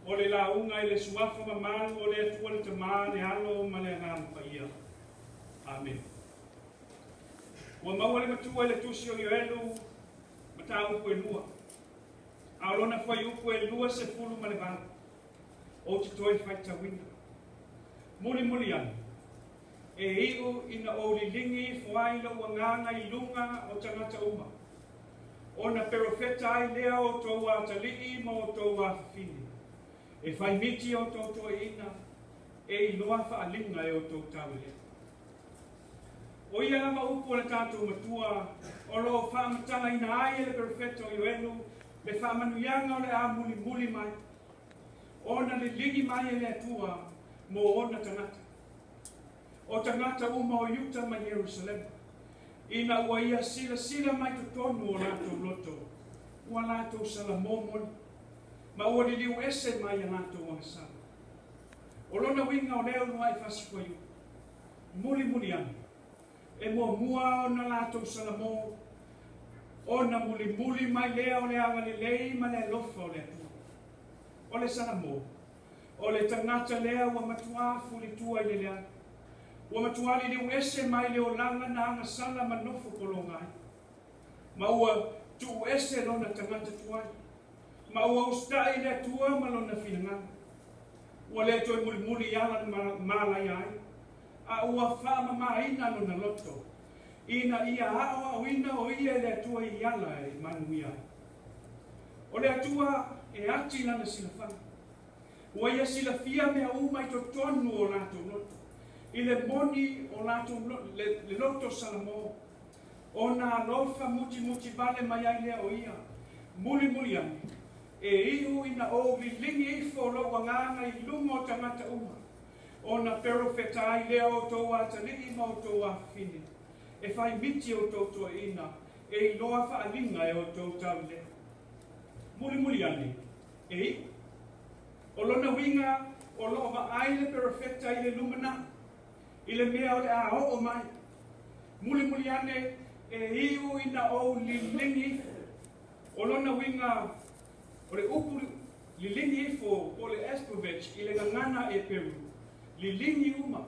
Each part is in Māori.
o le launga i le suafa mamalu o le atua le tamā le alo ma le ngāma paia. Amen. Ua maua le matua le tusi o Ioelu ma tā upu e lua. Aolona fai upu e lua se fulu ma le vālu. O te toi fai tawina. Muli muli anu. E iu ina o li lingi fuai lo nganga i lunga o tangata uma. O na perofeta ai lea o tō wā talii ma o tō wā whiwhini. E whai miti o tō tō ina, e i loa wha alinga e o tō tau lea. O ia lama upo na tātou matua, o lo whaamatanga ina ai le perofeta o Ioelu, le whaamanuianga o le a muli muli mai. O na le lingi mai e le atua, mo o na tangata. O tangata uma o Yuta ma Jerusalem. Ina ua ia sila sila mai to tonu o lātou loto. Ua lātou salamomon. Ma ua li liu ese mai a lātou wangasala. O lona winga o leo nua i whasi koiu. Muli muli anu. E mua mua o na lātou salamo. O na muli muli mai lea o le agalelei ma le lofa o le atua. O le salamo. O le tangata lea ua matua fuli tua i le lea. Ua matuali liu ese mai leo langa na anga sala manofo kolongai. Ma ua tu ese lona tangata tuai. Ma ua ustai le tua ma lona finanganga. Ua le toi muli muli ala na malai ai. A ua whaama maina lona loto. Ina ia hawa o ina o ia le tua i ala e manui ai. O le atua e ati lana silafanga. Ua ia silafia mea uma i to tonu o lātou loto. I le moni o lātou le loto salamo. O nā lofa muti muti vale mai ai lea o ia. Muli muli ani. E ihu ina o vilingi ifo lo wanganga i lungo tangata uma. O na perofeta ai lea o tō atalii ma o tō awhini. E whai miti o tō tō ina. E i loa whaalinga e o tō tau lea. Muli muli ani. E ihu. O lona winga o loa ai le perofeta i le lumana. I le mea o le a o mai. Muli muli ane e iu ina o lilingi. O lona winga o le upu lilingi ifo o le Espovech i le ngangana e Peru. Lilingi uma.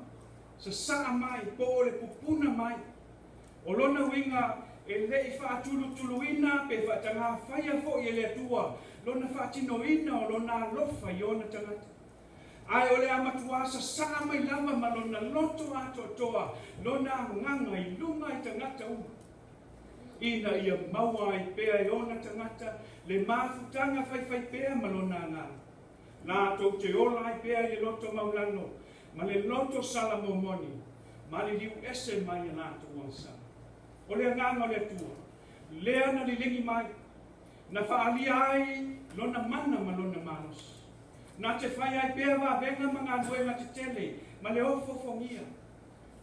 Sa saa mai po o le pupuna mai. O lona winga e le i whaatulu tuluina pe whaatanga whaia fo i le atua. Lona whaatinoina o lona lofa i ona tangata. Ai ole amatua sa saa mai lama ma lona loto ato toa. Lona nganga i lunga i tangata uma. Ina ia maua i pea i ona tangata. Le mafutanga whai pea ma lona nganga. Nā tau te ola i pea i loto maulano. Ma le loto salamomoni. Ma le liu ese mai a nātou wansa. O le nganga le tua. Lea na li lingi mai. Na whaalia ai lona mana ma lona manos. Nā te whai ai pēr wā venga mga noe ma te tele, ma le ofo fongia.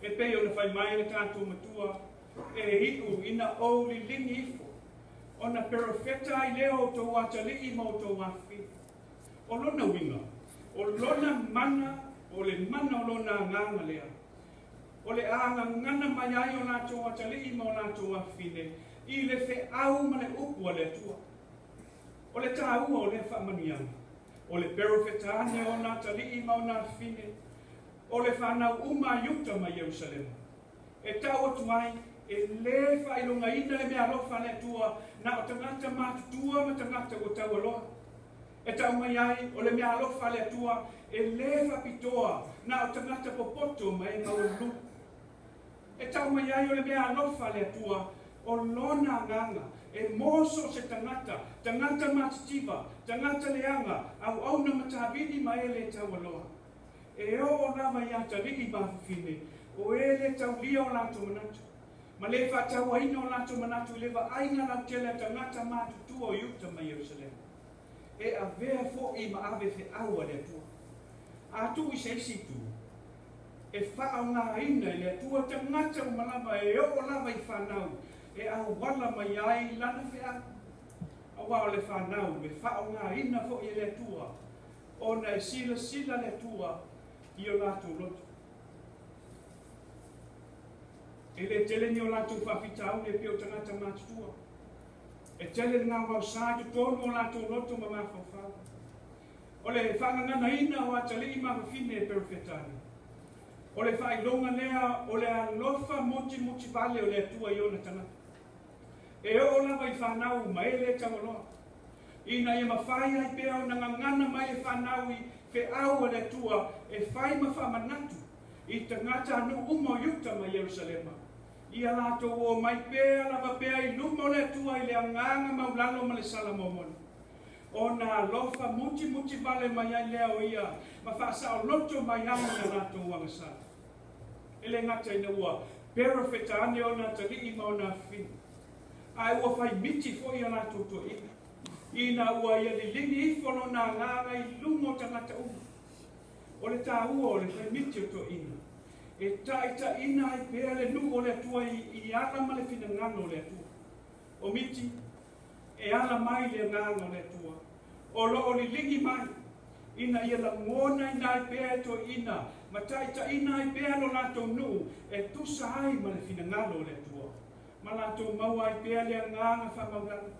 E pei o na whai mai le tātou matua, e hiku ina o li lingi ifo. O na perofeta ai leo tō watalii ma o tō wafi. O lona winga, o lona mana, o le mana o lona nganga lea. O le anga ngana mai ai o nā tō watalii ma o nā tō wafine, i le whe au ma le upua le tua. O le tā ua o le whamanianga. O le perofeta ane o nā talii ma o nā whine. O le whanau uma Yuta ma Jerusalem. E tau atu mai, e le whailonga ina le mea lofa le tua, na o tangata mātutua ma tangata o tau aloha. E tau mai ai, o le mea lofa le tua, e le whapitoa, na o tangata popoto ma e maulu. E tau mai ai, o le mea lofa le tua, o lona nganga. E moso se tangata matitiva, tangata leanga, au au na matavini ma ele tau aloha. E o lava ia talii mawhine, o ele tau lia o lato manatu. Ma le whatau aina o lato manatu, le wa aina lau tele tangata matutua o Yuta ma Jerusalem. E a vea fo i ma ave fe aua le tua. A tu i se situ. E whao ngā aina le tua tangata o malama e o lava i whanau. E au wala mai ai lana whea. Awa o le whanau, me whao ngā ina fo i le tua. O na e sila le tua i o lātou loto. E le tele ni o lātou whawhitau le peo tangata mātutua. E tele ngā wau sātu tōnu o lātou loto ma mawhawhau. le whangangana ina o atali ima mawhine perfetani. O le whailonga lea o le alofa mochi vale o le atua i ona tangata. E o lava i whanau ma e le tangoloa. Ina ia mawhai ai pea o ngangana mai e whanau i fe au o le atua e whai ma whamanatu i tangata anu uma o yuta ma Jerusalema. Ia lato o mai pea lava pea i luma o le atua i le anganga maulalo ma le salamomoni. O na lofa muti vale mai ai lea o ia ma whaasa o loto mai anga na lato uangasala. Ele ngata ina ua perfecta ane o na tali ima o na fina. Ai ua whai miti fo ia lato to ina. Ina ua ia li lini i fono na nganga i lumo tangata uma. O le tā ua o le whai miti o to ina. E ta ina ai pēa le nu o le atua i ala ma le fina ngano o le atua. O miti, e ala mai le nganga o le atua. O lo o li lingi mai, ina ia la ngona ina ai pēa e to ina. Ma ta ina ai pēa lo lato nu, e tusa ai ma le fina ngano o le atua. Ma lato mau ai pēa le nganga whamauranga.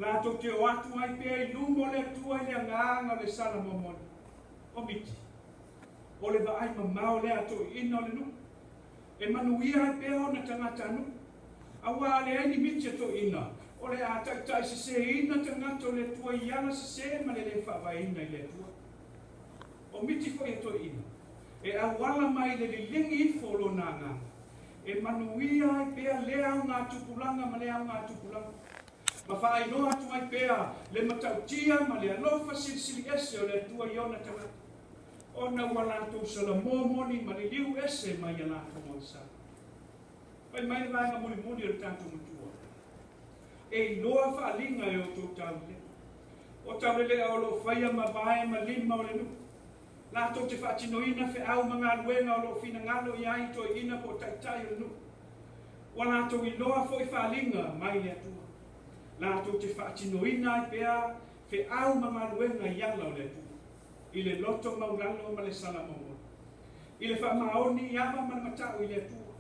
Lato te o atu ai pēa i lumo le atua i le nganga o le sala momoni. O miti. O le vaai mamao le ato ina o le nu. E manuia ai pēa o na tangata anu. Awa le aini miti ato ina. O le atai se ina tangata o le tua i ala se ma le whawaina i le tua. O miti foi ato ina. E awala mai le lingi i folo na ngā. E manuia ai pēa le au ngā tupulanga ma le au ngā tupulanga. Ma whaai no atu ai pēa le matautia ma le alofa sili ese o le tua i ona tangata. Ona walato sala momoni ma le liu ese mai a lato monsa. Pai mai le vanga muni o tanto mutua. E loa whaalinga e o tō taule. O taule o lo whaia ma vae ma lima o le nu. Lato te whaatinoina fe au mga luenga o lo fina ngalo i ai to ina po taitai o le nu. Walato i loa fo i whaalinga mai le atua. Lato te whaatinoina ai pea fe au mga luenga i ala o le atua. I le loto maulalo ma le salamomo. I le whamaoni i ama man matau i le atua.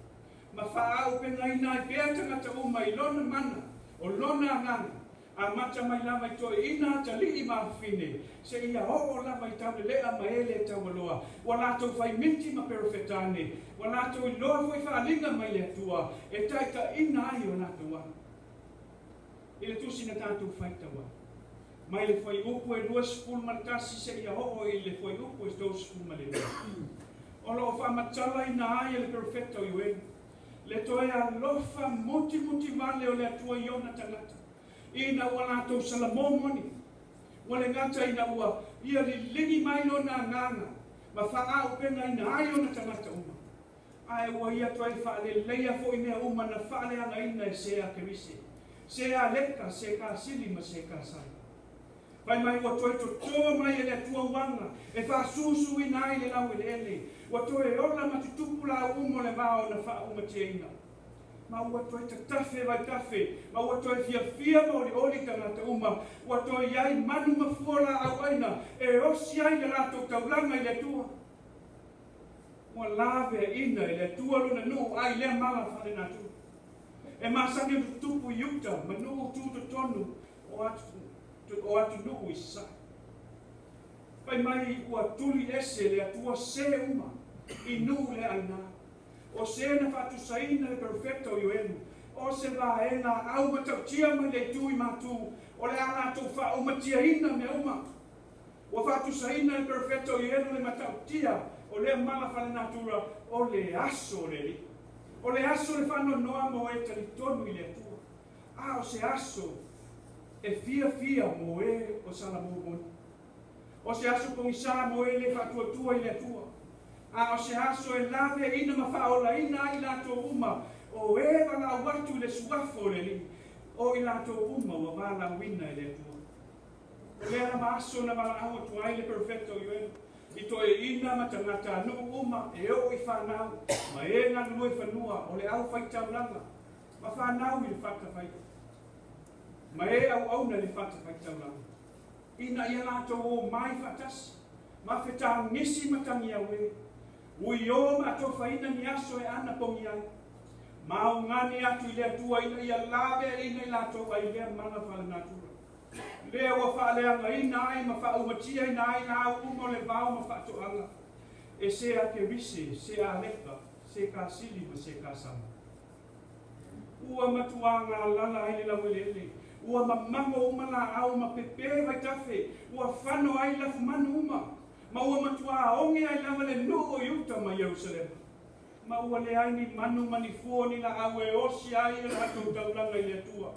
Ma whaau penga ina i pēa tangata uma i lona mana o lona angana. A mata mai lava i toi ina ta lii mawhine. Se ia o lava i tau le lea ma ele tau aloa. Wa lato whai minti ma perfetane. Wa lato i loa fwoi whaalinga mai le atua. E taita ina ai o lato wana. I le tusi na tātou whaita wana. Mai le foi upu e 2 maltasi se ia ho i le foi upu e 2 malele. O lo fa matala ina ai le perfetto Ioelu. Le toe a lofa muti vale o le atua iona tangata. Ina wala to salamomoni. Wale ngata ina ua ia li lingi mai lo na nganga. Ma wha penga ina ai ona tangata uma. Ai ua ia toe wha le leia fo i mea uma na wha le anga ina e sea kerise. Sea leka, se ka sili ma se ka sali. Pai mai wa toi to mai le tua wanga e fa susu i nai le lau ele wa toi ola ma tupu la umo le vao na fa uma tina ma wa toi tafe vai tafe ma wa toi fia mo li oli kana ta uma wa toi ai manu ma fola a waina e osi ai le lato taulanga i le tua wa lave ina i le tua luna nu ai le mala fa le natu e ma sa ni tupu yuta ma nu tu tonu o atu nuku i sa. Pai mai ua tuli ese le atua se uma i nu le aina. O se na whatu saina le perfecto Ioelu. O se va e na au matautia mai le tui matu. O le ana tu wha umatia ina me uma. O whatu saina le perfecto Ioelu le matautia. O le mala whale natura. O le aso le li. O le aso le whano noa mo e tali tonu i le atua. O se aso e fia mo e o salamomoni. O se aso pongi sa mo e le whatuatua i le atua. O se aso e lave ina ma whaola ina i lato uma. O e wala watu le suafo le li. O i lato uma wa wala wina i le atua. O le ana ma aso na wala awa tua i le perfecto Ioelu. I to e ina ma tangata anu uma e o i whanau. Ma e ngā nui whanua o le au whaitaulanga. Ma whanau i le whakawhaita. Ma e au na le whata whaitaulanga. Ina ia lato o mai whatasi. Ma whetau nisi matangi au e. Ui o ma to whaina ni aso e ana pongi ai. Ma o ngani atu i le atua ina ia lawe ina i lato ai lea mana whale natura. lea ua whaaleanga ina ai ma whaumatia ina ai ngā uma le vau ma whatoanga. E se a ke vise, se a leka, se ka sili ma se ka sama. Ua matuanga lala ai le lawelele. Ua mamango uma la au ma pepe vai tafe. Ua whano ai la fumanu uma. Ma ua matua onge ai lama le nuo yuta ma Jerusalem. Ma ua le ai ni manu mani fuo ni la au e osi ai e lato taulanga i le tua.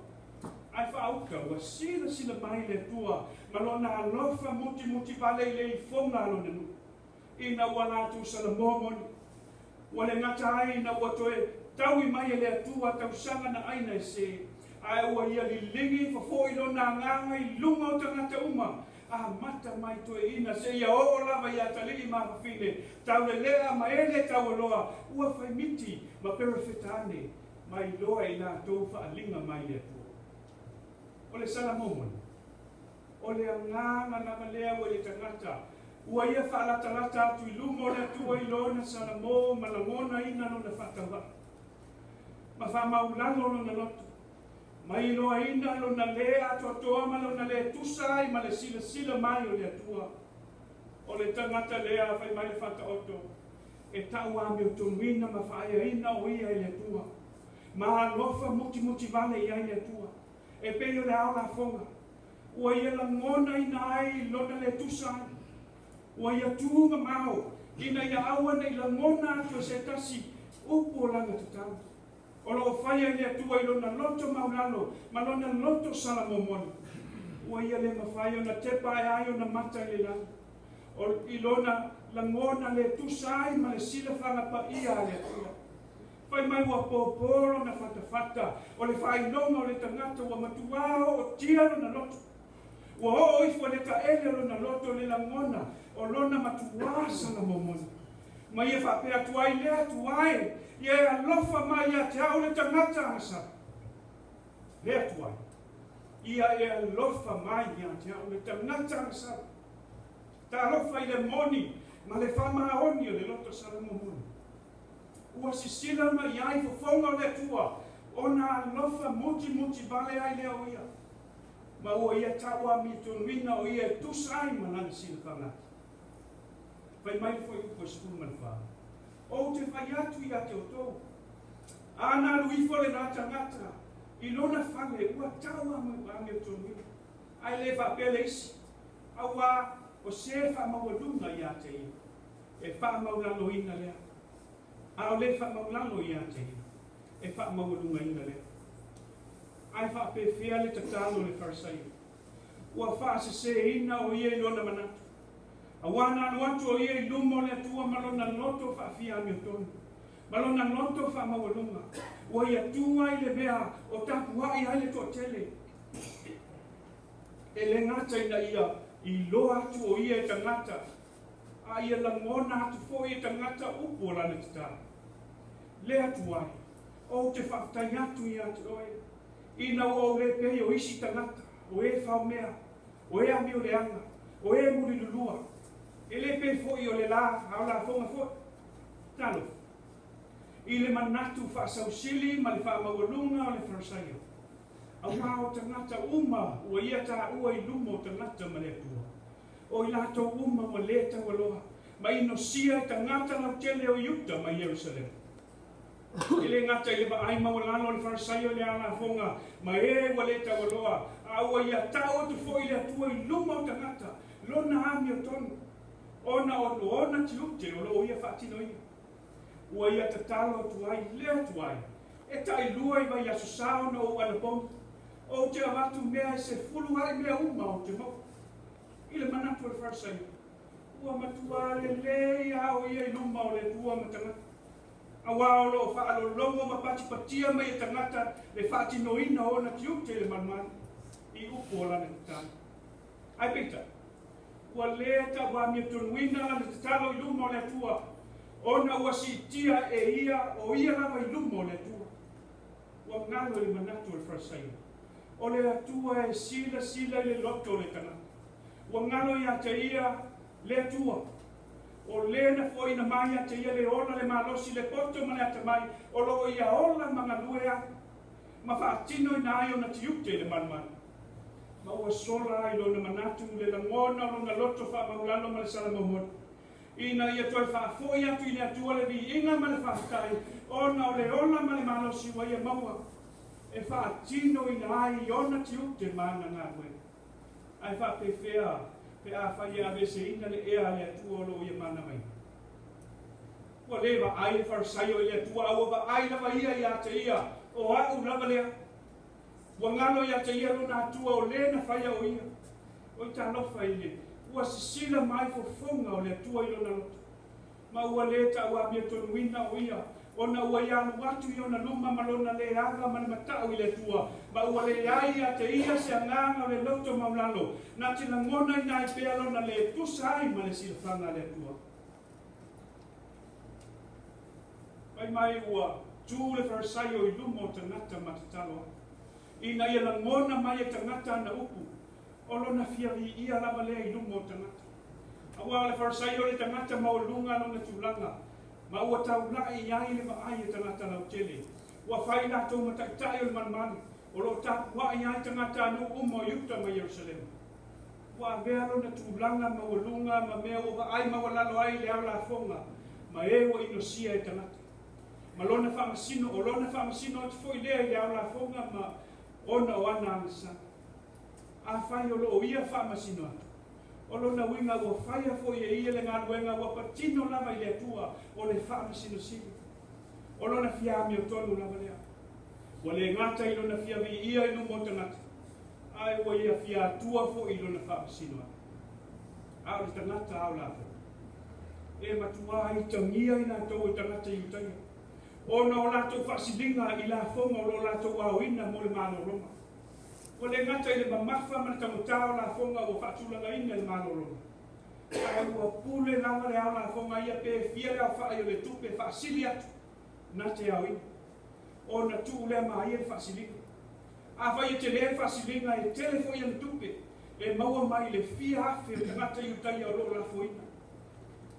Ai whauka ua sila mai le tua. Ma lona alofa muti vale i le i fonga alo nenu. Ina ua latu salamomoni. Ua le ngata ai na ua toe taui mai e le atua tausanga na aina e se. Ai ua ia li lingi fafoi lona nganga i lunga o tangata uma. Mata mai toe ina se ia o lava ia talii ma mawhine. Tau le lea ma ele tau loa. Ua whai miti ma perefetane. Mai loa i nā tau whaalinga mai le atua. O le salamomoni. O le anganga na lea o le tangata. Ua ia whaalata atu i lunga o le atua i lona salamo ma langona ina no na whatawa. Ma whamaulalo no na loto. Mai loa ina lo na lea atoa ma lo na lea tusai ma le sila mai o le atua. O le tangata lea whai mai le whata oto. E tau ami o tonuina ma whaia ina o ia i le atua. Ma alofa muti vale i ai le atua. E peo le aula fonga. Ua ia la ngona ina ai lo na le tusai. Ua ia tuunga mao. Ina ia aua nei la ngona atu se tasi upo langa tatau. O lo whaia le atua i lona loto maulalo, ma lona loto salamomoni. Ua ia le mawhaia na tepa e ai o na mata i le lana. O i lona langona le tusai ma le sila whangapa ia le atua. Whai mai ua pōporo na whatawhata, o le whainonga o le tangata ua matuao o tiano na loto. Ua ho ifo le ka ele o na loto le langona, o lona matua salamomoni. Ma ia whapea tuai lea tuai, ia e alofa mai ia te au le tangata asa. Lea tuai. Ia e alofa mai ia te au le tangata asa. Ta alofa i le moni, ma le whamaoni o le loto salamomoni. Ua sisila mai ai fofonga o le tua, o na alofa muti vale ai lea o ia. Ma ua ia taua mi tunuina o ia tusai manana sila whangata. Whai mai foi upo skulu man wha. O te whai atu i a te otou. Ana luifo le nā tangata. I lona whange ua tau ame o tonu. Ai le whapele isi. Aua o se whamaulunga i a te i. E whamaulalo ina lea. Ao le whamaulalo i a te i. E whamaulunga ina lea. Ai whape whia le tatalo le wharasaio. Ua whaase se ina o ia i lona manatu. Awana anu atu o ia i lumo le atua malona loto whaafia ami o tonu. Malona loto whaamawalunga. Ua ia tua i le mea o tapu hai ai le tōtele. E le ngata ina ia i loa atu o ia e tangata. A ia langona atu fo i e tangata upu o lana tata. Le atu ai. O te whaatai atu i atu oi. Ina o le pei o isi tangata. O e whaumea. O e ami o le anga. O e muri lulua. Ele pe foi o le la, au la fonga foi. Talo. I le manatu whaasausili, ma le whaamawalunga o le wharasaio. Au mao tangata uma, ua ia ta ua i lumo tangata ma le atua. O i lato uma wa leta waloha. Ma ino sia i tangata lau tele o Yuta ma Jerusalem. Ile ngata i le ba ai mawalano o le wharasaio le ala fonga. Ma e wa leta waloha. A ua ia tau tu foi le atua i lumo tangata. Lona ami o tonu. Ona tiute o lo ia whaatino ia. Ua ia tatalo tuai, lea tuai. E tai lua i vai aso sao no o anapong. O te amatu mea se fulu hai mea uma o te mo. Ile manatu e wharsai. Ua matua le lea o ia i luma o le tua matangata. Awa o lo whaalo longo mapati patia mai e tangata le whaatino ina o na tiute le manman. I upo o lana kitana. Ai pita. Ua leta wa mi tunuina na tatalo i luma o le tua. Ona ua si tia e ia o ia lava i luma o le tua. Ua ngalo i manatu le wharasaio. O le atua e sila i le loto o le tangata. Ua ngalo i ata ia le atua. O le na foi na mai ata ia le ola le malosi le poto ma le ata mai. O lo ia ola mga lue a. Ma whaatino i na ai o na tiute le manman. Ma ua sola ai lona manatu le langona lona loto wha maulalo ma le salamomon. Ina ia toi wha foi atu i le atua le vi inga ma le whaatai. Ona o le ona ma le malo siwa ia maua. E wha tino ina ai i ona tiu te mana ngā koe. Ai wha pe whea, pe a whai a vese ina le ea le atua o lo ia mana mai. Ua lewa ai wharasaio i le atua au wa ai lava ia i ate ia. O au lava lea. Ua ngalo i ate ia luna atua o le na whai au ia. O i tā lofa i le. Ua sisila mai fo fonga o le atua i lona loto. Ma ua le ta ua mia tonu ina o ia. Ona ua ianu atu i ona luma malona le aga ma le matau i le tua. Ma ua le ai a te ia se anganga o le loto maulalo. Na te langona i nai pea lona le tusa ai ma le silafanga le tua. Pai mai ua tū le wharasaio i lumo tangata matatalo. Ina ia langona mai e tangata ana upu. O lona fiavi ia lava lea i lumo tangata. Awa le wharasaio le tangata maulunga lona tūlanga. Ma ua tau lai i ai le maai e tangata lau tele. Ua whai lato mataitai o le manmani. O lo tapu wa i ai tangata anu umo yuta ma Jerusalem. Ua vea lona tūlanga ma ulunga ma mea ua ai ma walalo ai le au la fonga. Ma e ua inosia e tangata. Ma lona whamasino o lona whamasino ati fo i lea i le au la fonga ma ona o ana angasa. A whai o lo o ia whamasino atu. O lona winga ua whaia fo i ia le ngā luenga ua patino lava i le atua o le whamasino sili. O lona fiami o tonu lava lea. Ua le ngata i lona fiami ia i lumo tangata. Ai ua ia fia atua fo i lona whamasino atu. Au le tangata au lava. E matua i tangia i nā tau i tangata i utaia. Ona o lato whasilinga i la fonga o lo lato wauina mo le malo roma. O le ngata i le mamafa mana tamutao la fonga o whatulanga ina le malo roma. Ai ua pule lava le au la fonga ia pe fia le au whaai o le tupe whaasili atu. Na te au ina. O na tuu le maia le whaasilinga. A whai e te le whaasilinga e telefo i le tupe. E maua mai le fia afe o tangata i utaia o lo la foina.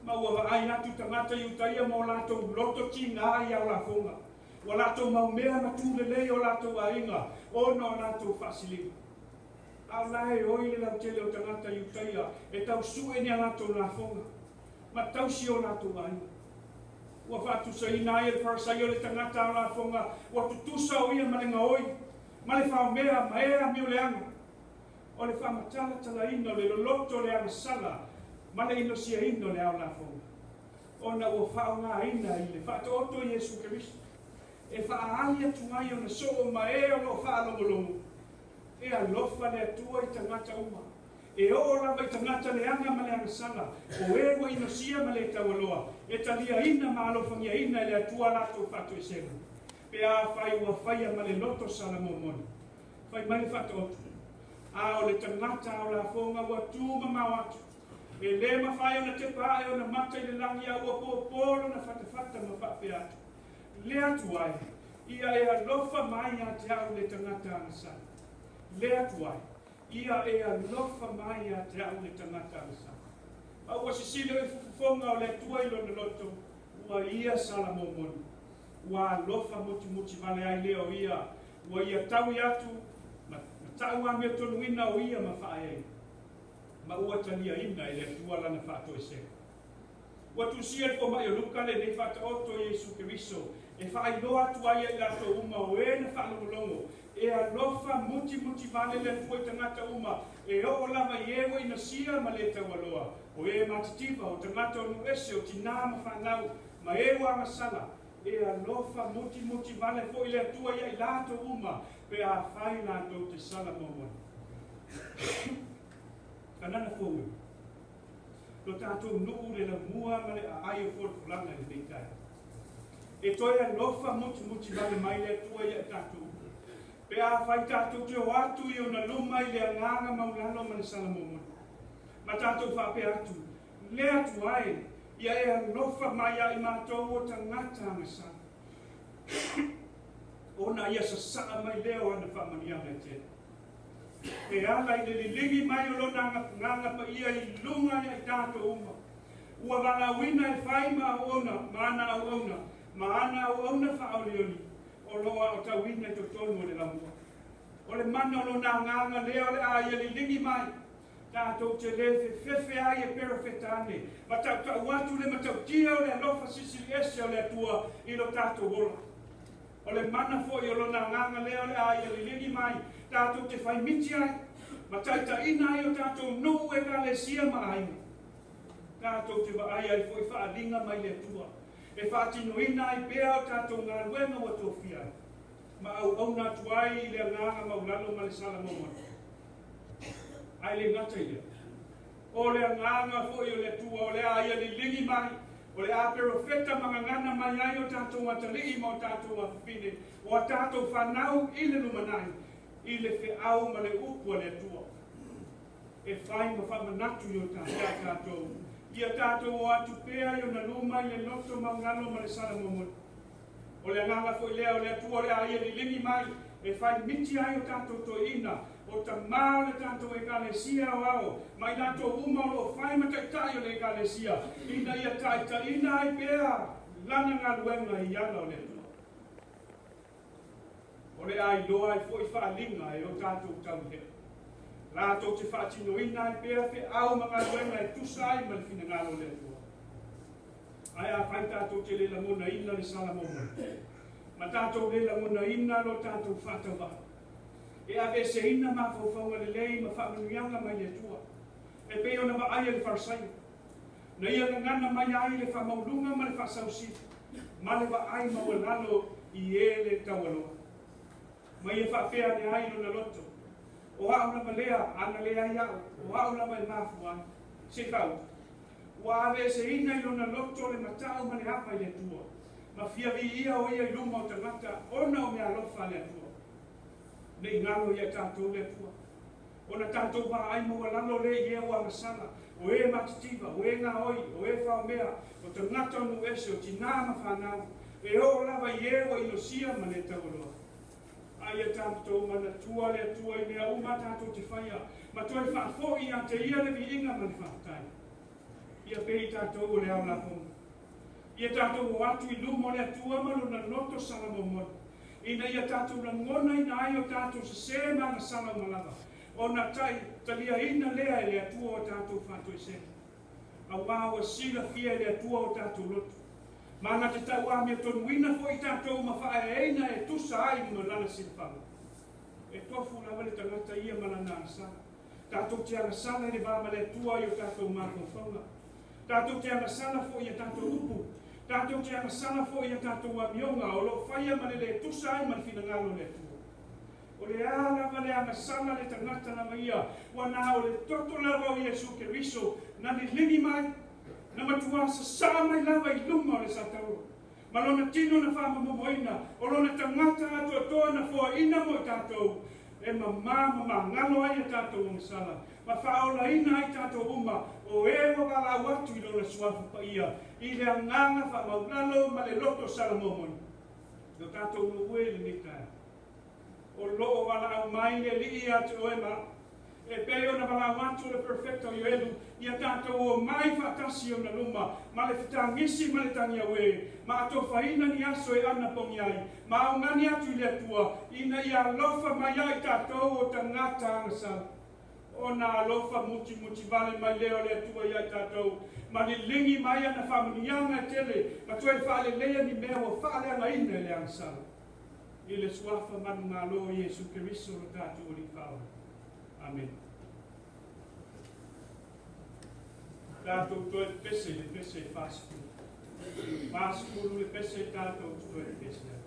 Ma ua ai atu tangata i utaia mo lato loto ki ngā i au la fonga. Wa lato maumea na tūlelei o lato ainga. O no lato whasilinga. Au lai oi le lau tele o tangata i utaia. E tau sue ni a lato la fonga. Ma tau si o lato ainga. Ua whatu sa ina e wharasai o le tangata o la fonga. Ua tutusa o ia malenga oi. Ma le whaumea ma ea mi o le anga. O le whamatala tala ina o le loloto le anga sala. Ma le ino sia ino le au la fonga. Ona ua whaunga ina i le whatu oto Jesu Christo. E whaalia tungai o na soo ma e o lo whaalongolongo. E a lofa le atua i tangata uma. E o lava i tangata le anga ma le anga sala. O e wa ino sia ma le tawaloa. E talia ina ma alofangia ina le atua lato whatu e sema. Pe a whai ua whaia ma le loto sala momoni. Whai mai whatu oto. A o le tangata o la fonga ua tūma mawatu. E le ma whai o na te pae o na mata i le langi a ua pōpōro na whatawhata ma whawhi atu. Le atu ai, ia e alofa mai a te au le tangata angasa. Le atu ai, ia e alofa mai a te au le tangata angasa. A ua sisile e fufonga o le atua i lona loto, ua ia sala momoni. Ua alofa muti muti vale ai leo ia, ua ia tau i atu, ma tau a mea tonu ina o ia ma whae ai. Ma ua tania ina i le atua lana whato e seka. Ua tusia e mai o Luka le nei whata oto Jesu Christo. E whai loa tuaia i lato uma o e na whalongolongo. E alofa muti muti vale le atua i tangata uma. E o lava i ewa i na sia ma le tawaloa. O e matitipa o tangata o nuese o tina ma whanau. Ma ewa amasala. E alofa muti muti vale fo i le atua i lato uma. Pe a whai lato te sala momoni. Kanana fōu. Lo tātou nuu le la mua ma le a ai o wholpulanga le peitai. E toi a lofa muti muti vale mai le atua i a tātou. Pe a whai tātou te o atu i o na luma i le anganga maulano ma le sala momoni. Ma tātou whape atu. Le atu ai, ia e a lofa mai a i mātou o tangata angasa. Ona ia sa saa mai leo ana whamanianga te. E ala i le ligi mai o lona nganga pa ia i lunga i tātou uma. Ua wala wina e whai ma ona, ma ana au ona wha aolioli. O loa o tau wina i totonu o le lamua. O le mana lo na nganga lea le a ia li lingi mai. Tātou te le fefe ai e perfetane. Ma tau watu le matau tia o le alofa sisili ese o le atua i lo tātou ola. O le mana fo i o lo na nganga lea le a ia li lingi mai. Tātou te whai miti ai. Ma taita ina ai o tātou nou e ka le sia ma ai. Tātou te wa ai ai fo i wha linga mai le atua. E wha tino ina ai bea o tātou ngā ruenga wa tō fia. Ma au nā tuai i le nganga maulalo ma le sala maumana. Ai le ngata ia. O le nganga fo i o le tua, o le aia li lingi mai, o le a perofeta mga ngana mai ai o tātou matalii ma o tātou mawhine, o a tātou whanau i le lumanai, i le whi au ma le upu a le tua. E whai ma whamanatu i o tātou. Ia tātou o atu pēa i o na luma i le loto maungalo ma le sala momon. O le nganga fo i lea o le atua, o le aia li lingi mai, e whai miti ai o tātou to ina, o ta mao le tātou ekalesia o au, mai tātou uma o whai mataitai o le ekalesia, ina ia taita, ina ai pēa, lana ngā luenga i ala o le tua. O le ai loa i fo i whaalinga e o tātou tauhea. Lātou te whaatino ina ai pēa whi au mga luenga e tusai ma le whina ngālo le tua. Ai a whai tātou te le lamona ina le sala moma. Ma tātou le lamona ina lo tātou whātawa. E ave se ina ma whauwhaunga le lei ma whaamanuianga mai le tua. E peo na wa aia le wharsai. Na ia na ngana mai ai le whamaulunga ma le whasausi. Ma le wa ai ma walalo i e le tawaloa. Ma ia whapea ne ai no na loto. O hau na malea, ana lea iau. O hau na mai mafua. Se kau. Wa ave se ina i na loto le matau ma le hapa i le tua. Ma fiavi ia o ia i luma o tangata. Ona o mea lofa le tua. Nei ngalo ia tātou le tua. O na tātou wa ai mo walalo le i e wa masala. O e matitiva, o e ngā oi, o e whaomea. O te ngata o nu ese, o tina ma whanau. E o lava i e wa inosia ma le tauloa. Ai e tātou mana tua le tua i mea uma tātou te whaia. Ma toi whaafo i a te ia le vi inga ma le whaatai. Ia pei tātou o le au la honga. Ia tātou o atu i lumo le atua ma na loto salamomona. Ina ia tātou na ngona ina ai o tātou se se mana sala malava. O na tai, talia ina lea e le atua o tātou whātoi se. A wāua sila fia le atua o tātou loto. Mana te tau a mea tonu ina fo i tātou ma whae eina e tusa ai ma lana silwhanga. E tofu lawa le tangata ia mana nā sala. Tātou te ana sala e le vāma le atua i o tātou mātou whaunga. Tātou te ana sala fo i a tātou upu. Tātou te ana sala fo i a tātou a mionga o lo whaia ma le tusa ai ma le whina ngalo le atua. O le ala ma le ana sala le tangata na maia. Wana o le toto lava o Iesu Keriso na li lingi mai. Na matuasa sa mai lava i luma o le satau. Ma lona tino na whama momoina. O lona tangata atu atoa na fua ina mo i tātou. E ma ngalo ai a tātou o sala. Ma whaola ina ai tātou uma. O e o gala watu i lona suafu pa ia. I le anganga wha maulalo ma le loto sala momoni. Yo tātou no ue le nikai. O loo wala au mai le li atu o e ma. E peo na wala watu le perfecto Ioelu. Ia tātou o mai whakasi o na luma. Ma le whitangisi ma le tangia we. Ma ato whaina ni aso e ana pongi ai. Ma au ngani atu i le atua. Ina ia lofa mai ai tātou o tangata angasal. O na alofa muti vale mai leo le atua i ai tātou. Ma ni lingi mai ana whamanianga tele. Ma tue whaale lea ni mea o whaale anga ina le angasal. I le suafa manu ngā lo Iesu Keriso o tātou o li whao. Amen. Tātou toi pese le pese fast food. Fast food le pese tātou toi pese.